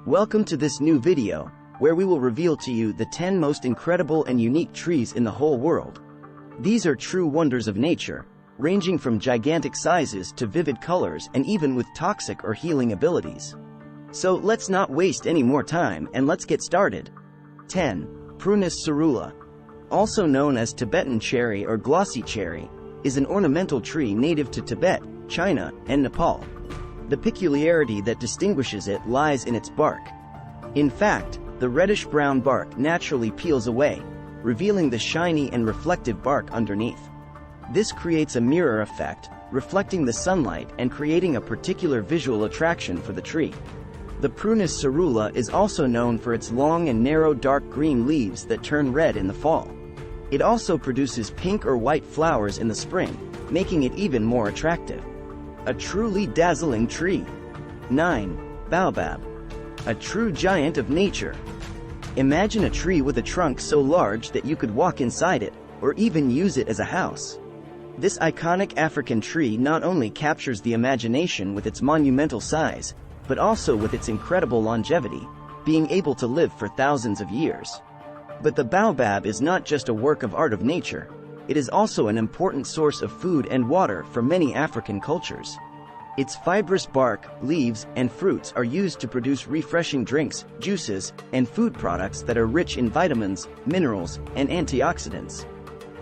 Welcome to this new video, where we will reveal to you the 10 most incredible and unique trees in the whole world. These are true wonders of nature, ranging from gigantic sizes to vivid colors and even with toxic or healing abilities. So let's not waste any more time and let's get started. 10. Prunus cerula. Also known as Tibetan cherry or glossy cherry, is an ornamental tree native to Tibet, China, and Nepal. The peculiarity that distinguishes it lies in its bark. In fact, the reddish-brown bark naturally peels away, revealing the shiny and reflective bark underneath. This creates a mirror effect, reflecting the sunlight and creating a particular visual attraction for the tree. The Prunus cerula is also known for its long and narrow dark green leaves that turn red in the fall. It also produces pink or white flowers in the spring, making it even more attractive. A truly dazzling tree. 9. Baobab. A true giant of nature. Imagine a tree with a trunk so large that you could walk inside it, or even use it as a house. This iconic African tree not only captures the imagination with its monumental size, but also with its incredible longevity, being able to live for thousands of years. But the baobab is not just a work of art of nature. It is also an important source of food and water for many African cultures. Its fibrous bark, leaves, and fruits are used to produce refreshing drinks, juices, and food products that are rich in vitamins, minerals, and antioxidants.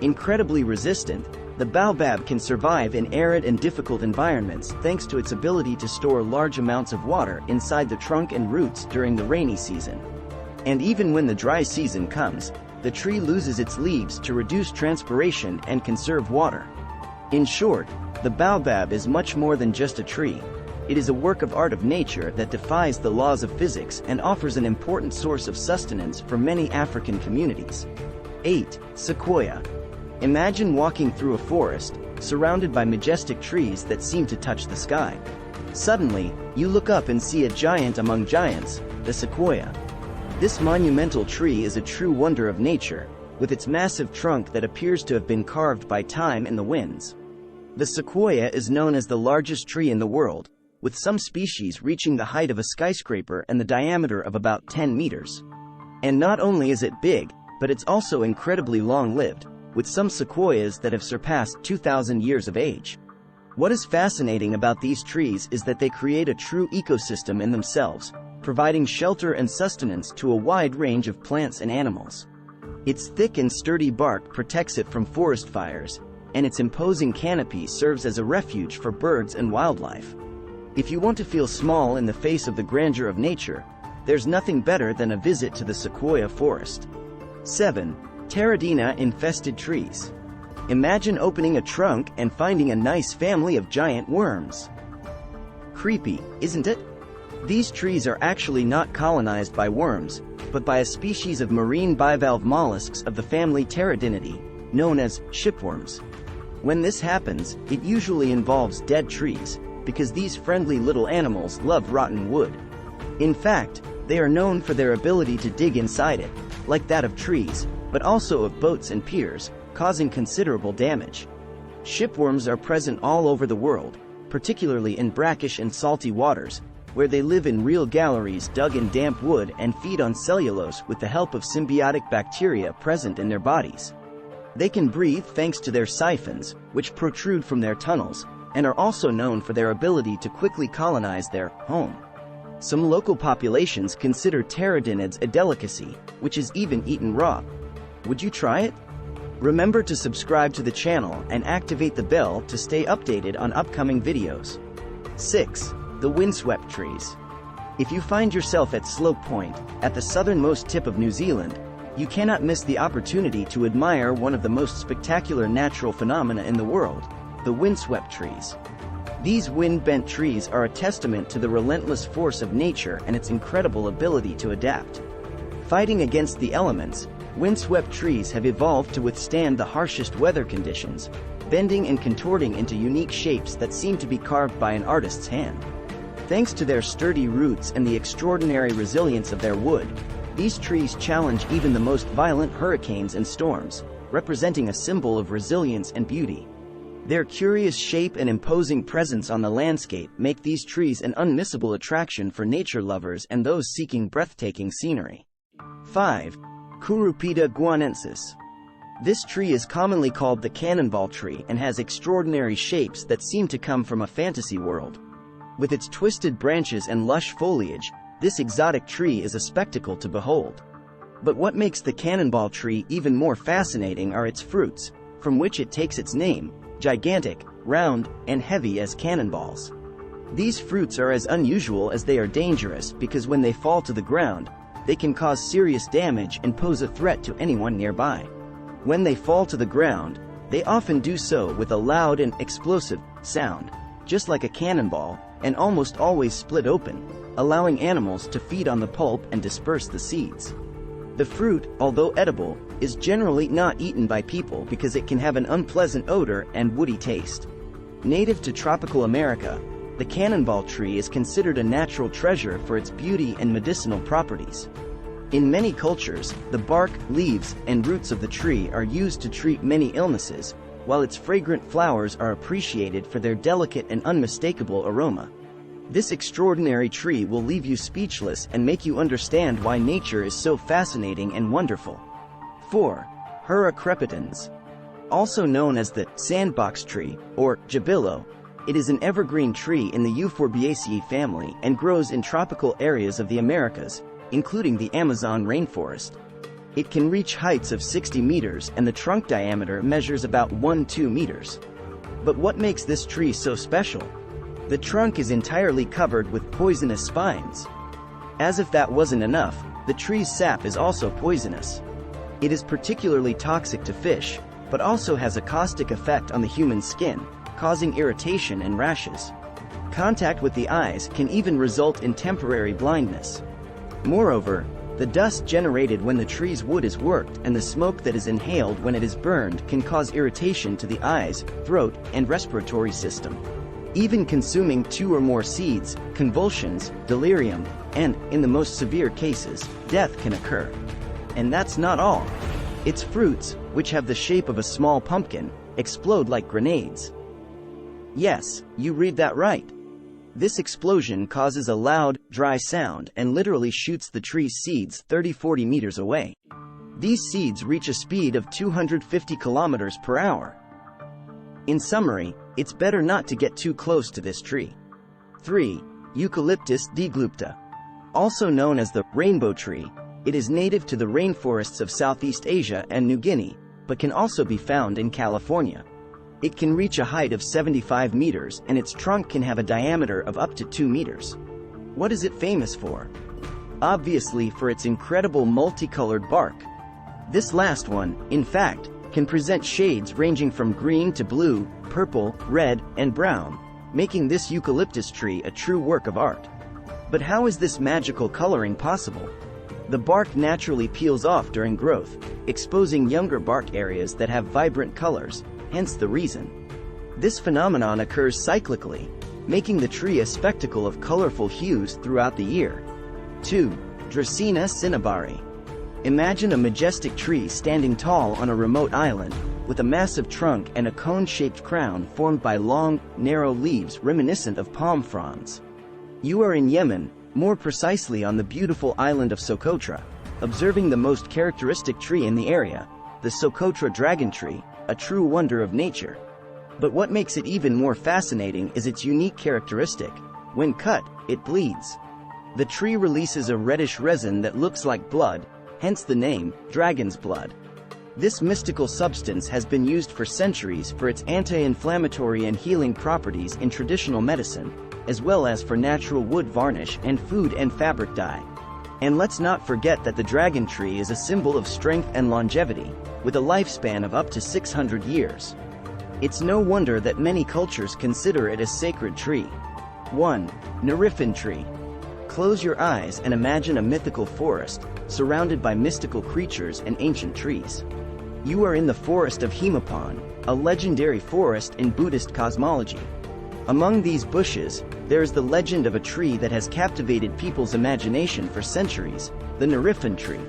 Incredibly resistant, the baobab can survive in arid and difficult environments thanks to its ability to store large amounts of water inside the trunk and roots during the rainy season. And even when the dry season comes, the tree loses its leaves to reduce transpiration and conserve water. In short, the baobab is much more than just a tree. It is a work of art of nature that defies the laws of physics and offers an important source of sustenance for many African communities. 8. Sequoia. Imagine walking through a forest, surrounded by majestic trees that seem to touch the sky. Suddenly, you look up and see a giant among giants, the sequoia. This monumental tree is a true wonder of nature, with its massive trunk that appears to have been carved by time and the winds. The sequoia is known as the largest tree in the world, with some species reaching the height of a skyscraper and the diameter of about 10 meters. And not only is it big, but it's also incredibly long-lived, with some sequoias that have surpassed 2,000 years of age. What is fascinating about these trees is that they create a true ecosystem in themselves, providing shelter and sustenance to a wide range of plants and animals. Its thick and sturdy bark protects it from forest fires, and its imposing canopy serves as a refuge for birds and wildlife. If you want to feel small in the face of the grandeur of nature, there's nothing better than a visit to the sequoia forest. 7. Tadena-Infested Trees. Imagine opening a trunk and finding a nice family of giant worms. Creepy, isn't it? These trees are actually not colonized by worms, but by a species of marine bivalve mollusks of the family Pteridinidae, known as shipworms. When this happens, it usually involves dead trees, because these friendly little animals love rotten wood. In fact, they are known for their ability to dig inside it, like that of trees, but also of boats and piers, causing considerable damage. Shipworms are present all over the world, particularly in brackish and salty waters, where they live in real galleries dug in damp wood and feed on cellulose with the help of symbiotic bacteria present in their bodies. They can breathe thanks to their siphons, which protrude from their tunnels, and are also known for their ability to quickly colonize their home. Some local populations consider pteridinids a delicacy, which is even eaten raw. Would you try it? Remember to subscribe to the channel and activate the bell to stay updated on upcoming videos. 6. The Windswept Trees. If you find yourself at Slope Point, at the southernmost tip of New Zealand, you cannot miss the opportunity to admire one of the most spectacular natural phenomena in the world, the windswept trees. These wind-bent trees are a testament to the relentless force of nature and its incredible ability to adapt. Fighting against the elements, windswept trees have evolved to withstand the harshest weather conditions, bending and contorting into unique shapes that seem to be carved by an artist's hand. Thanks to their sturdy roots and the extraordinary resilience of their wood, these trees challenge even the most violent hurricanes and storms, representing a symbol of resilience and beauty. Their curious shape and imposing presence on the landscape make these trees an unmissable attraction for nature lovers and those seeking breathtaking scenery. 5. Curupita guanensis. This tree is commonly called the Cannonball Tree and has extraordinary shapes that seem to come from a fantasy world. With its twisted branches and lush foliage, this exotic tree is a spectacle to behold. But what makes the Cannonball Tree even more fascinating are its fruits, from which it takes its name, gigantic, round, and heavy as cannonballs. These fruits are as unusual as they are dangerous because when they fall to the ground, they can cause serious damage and pose a threat to anyone nearby. When they fall to the ground, they often do so with a loud and explosive sound, just like a cannonball, and almost always split open, allowing animals to feed on the pulp and disperse the seeds. The fruit, although edible, is generally not eaten by people because it can have an unpleasant odor and woody taste. Native to tropical America, the cannonball tree is considered a natural treasure for its beauty and medicinal properties. In many cultures, the bark, leaves, and roots of the tree are used to treat many illnesses, while its fragrant flowers are appreciated for their delicate and unmistakable aroma. This extraordinary tree will leave you speechless and make you understand why nature is so fascinating and wonderful. 4. Hura crepitans. Also known as the sandbox tree, or jabillo, it is an evergreen tree in the Euphorbiaceae family and grows in tropical areas of the Americas, including the Amazon rainforest. It can reach heights of 60 meters and the trunk diameter measures about 1–2 meters. But what makes this tree so special? The trunk is entirely covered with poisonous spines. As if that wasn't enough, the tree's sap is also poisonous. It is particularly toxic to fish, but also has a caustic effect on the human skin, causing irritation and rashes. Contact with the eyes can even result in temporary blindness. Moreover, the dust generated when the tree's wood is worked and the smoke that is inhaled when it is burned can cause irritation to the eyes, throat, and respiratory system. Even consuming 2 or more seeds, convulsions, delirium, and, in the most severe cases, death can occur. And that's not all. Its fruits, which have the shape of a small pumpkin, explode like grenades. Yes, you read that right. This explosion causes a loud, dry sound and literally shoots the tree's seeds 30–40 meters away. These seeds reach a speed of 250 kilometers per hour. In summary, it's better not to get too close to this tree. 3. Eucalyptus deglupta. Also known as the rainbow tree, it is native to the rainforests of Southeast Asia and New Guinea, but can also be found in California. It can reach a height of 75 meters and its trunk can have a diameter of up to 2 meters. What is it famous for? Obviously for its incredible multicolored bark. This last one, in fact, can present shades ranging from green to blue, purple, red, and brown, making this eucalyptus tree a true work of art. But how is this magical coloring possible? The bark naturally peels off during growth, exposing younger bark areas that have vibrant colors, hence the reason. This phenomenon occurs cyclically, making the tree a spectacle of colorful hues throughout the year. 2. Drinacinnabari. Imagine a majestic tree standing tall on a remote island, with a massive trunk and a cone-shaped crown formed by long, narrow leaves reminiscent of palm fronds. You are in Yemen, more precisely on the beautiful island of Socotra, observing the most characteristic tree in the area, the Socotra dragon tree, a true wonder of nature. But what makes it even more fascinating is its unique characteristic. When cut, it bleeds. The tree releases a reddish resin that looks like blood, hence the name, dragon's blood. This mystical substance has been used for centuries for its anti-inflammatory and healing properties in traditional medicine, as well as for natural wood varnish and food and fabric dye. And let's not forget that the dragon tree is a symbol of strength and longevity, with a lifespan of up to 600 years. It's no wonder that many cultures consider it a sacred tree. 1. Nariphon Tree. Close your eyes and imagine a mythical forest, surrounded by mystical creatures and ancient trees. You are in the forest of Himapon, a legendary forest in Buddhist cosmology. Among these bushes, there is the legend of a tree that has captivated people's imagination for centuries, the Nariphon Tree.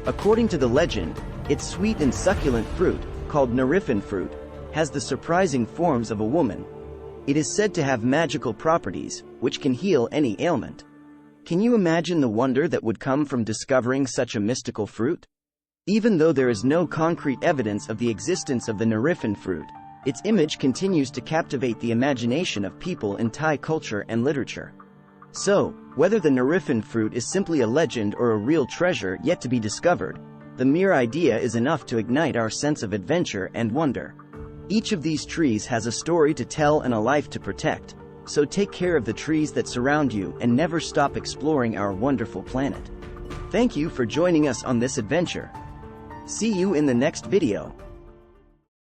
According to the legend, its sweet and succulent fruit, called Nariphon fruit, has the surprising forms of a woman. It is said to have magical properties, which can heal any ailment. Can you imagine the wonder that would come from discovering such a mystical fruit? Even though there is no concrete evidence of the existence of the Nariphon fruit, its image continues to captivate the imagination of people in Thai culture and literature. So, whether the Nariphon fruit is simply a legend or a real treasure yet to be discovered, the mere idea is enough to ignite our sense of adventure and wonder. Each of these trees has a story to tell and a life to protect, so take care of the trees that surround you and never stop exploring our wonderful planet. Thank you for joining us on this adventure. See you in the next video.